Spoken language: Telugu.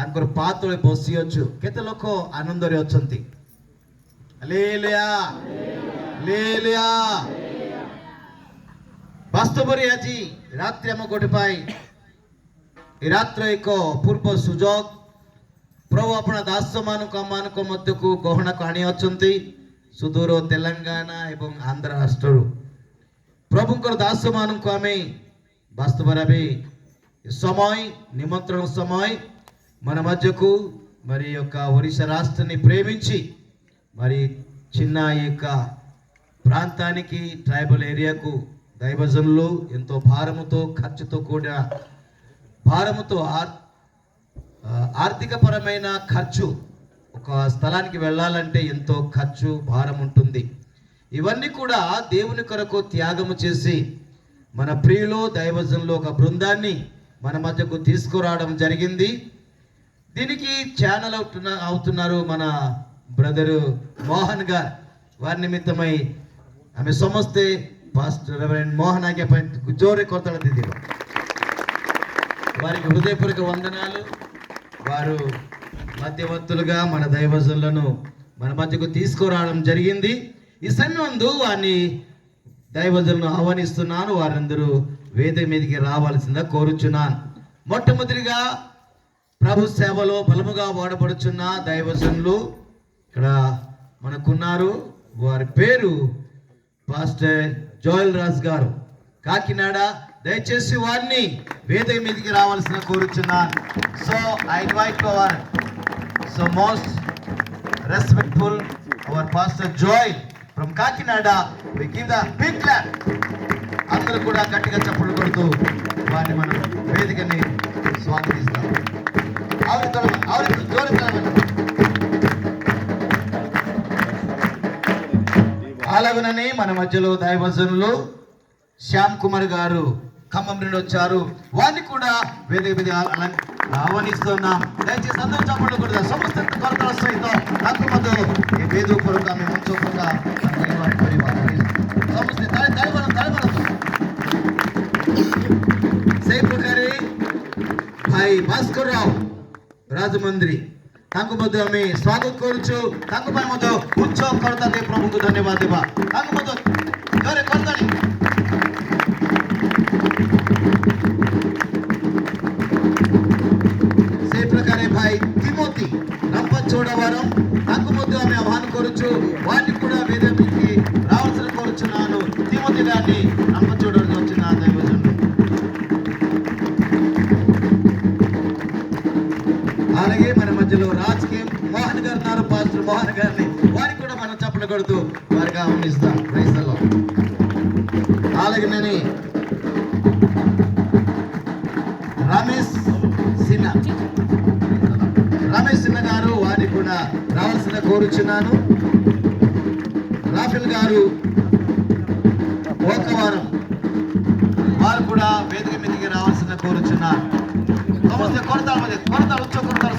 ତାଙ୍କର ପାଦ ତଳେ ବସି ଅଛୁ। କେତେ ଲୋକ ଆନନ୍ଦରେ ଅଛନ୍ତି? Hallelujah hallelujah. ବାସ୍ତବରେ ଆଜି ରାତ୍ରି ଆମ ଗୋଟେ ପାଇଁ ଏ ରାତ୍ର ଏକ ଅପୂର୍ବ ସୁଯୋଗ। ପ୍ରଭୁ ଆପଣ ଦାସମାନଙ୍କ ମଧ୍ୟକୁ ଗହଣାକୁ ଆଣି ଅଛନ୍ତି ସୁଦୂର ତେଲେଙ୍ଗାନା ଏବଂ ଆନ୍ଧ୍ର ରାଷ୍ଟ୍ରରୁ। ପ୍ରଭୁଙ୍କର ଦାସମାନଙ୍କୁ ଆମେ ବାସ୍ତବରେ సమయ నిమంత్రణ సమయ మన మధ్యకు మరి యొక్క ఒరిస్సా రాష్ట్రాన్ని ప్రేమించి మరి చిన్న యొక్క ప్రాంతానికి ట్రైబల్ ఏరియాకు దైవజనులు ఎంతో భారముతో ఖర్చుతో కూడిన భారముతో ఆర్థికపరమైన ఖర్చు, ఒక స్థలానికి వెళ్ళాలంటే ఎంతో ఖర్చు భారం ఉంటుంది. ఇవన్నీ కూడా దేవుని కొరకు త్యాగము చేసి మన ప్రియులు దైవజనులు ఒక బృందాన్ని మన మధ్యకు తీసుకురావడం జరిగింది. దీనికి ఛానల్ అవుతున్నారు మన బ్రదరు మోహన్ గారు. వారి నిమిత్తమై ఆమె సమస్తే పాస్టర్ రెవరెండ్ మోహన్ ఆగే జోరే కొత్తల దిది వారికి హృదయపూర్వక వందనాలు. వారు మధ్యవర్తులుగా మన దైవజనులను మన మధ్యకు తీసుకురావడం జరిగింది. ఈ సమయంలో వారిని దైవజనులను ఆహ్వానిస్తున్నాను. వారందరూ వేదిక మీదకి రావాల్సిందిగా కోరుచున్నాను. మొట్టమొదటిగా ప్రభు సేవలో బలముగా వాడబడుచున్న దైవజనులు ఇక్కడ మనకున్నారు. వారి పేరు పాస్టర్ జోయల్ రాజ్ గారు, కాకినాడ. దయచేసి వారిని వేదిక మీదకి రావాల్సిన కోరుచున్నాను. So I invite our most respectful our pastor Joel from Kakinada. We give the big clap. అందరూ కూడా గట్టిగా చప్పట్లు కొడుతూ వారిని మనం వేదికని స్వాగతిస్తాం. అలాగనే మన మధ్యలో దైవజనులు శ్యామ్ కుమార్ గారు ఖమ్మం నుండి వచ్చారు. వారిని కూడా వేదిక మీద ఆహ్వానిస్తున్నాం. దయచేసి అందరూ చప్పట్లు కొడతారు. సమస్త కొరతల సహిత నాకు మధ్యలో ఈ వేదిక కొరకు ఆమె ఉంచకుండా समझते भाई भास्कर राव राजमंद्री मध्य आम स्वागत करुचु। मध्य उत्सव करता प्रभु को धन्यवाद देवा। मध्य जोरे करताली से प्रकार भाई तिमोती రంపచోడవరం मध्य आम आह्वान करुचु। वारिनि कूडा वेदिकకి రావాల్సిన కోరుచున్నాను. తిమోతి గారిని రంపచోడవరం వచ్చిన దైవజనుడు. అలాగే మన మధ్యలో రాజకీయ మోహన్ గారు ఉన్నారు. పాస్టర్ మోహన్ గారిని వారికి కూడా మనం చప్పట్లు కొడుతూ వారికి ఆహ్వానిస్తాం. Praise the lord. అలాగే నేను రమేష్ సిన్హా గారు వారిని కూడా రావాల్సిన కోరుచున్నాను. రాఫెల్ గారు ఓకవారం వారు కూడా వేదిక మీదకి రావాల్సిన కోరుచున్నారు. సమస్య కొడతారు ఉచ్చ కొడతారు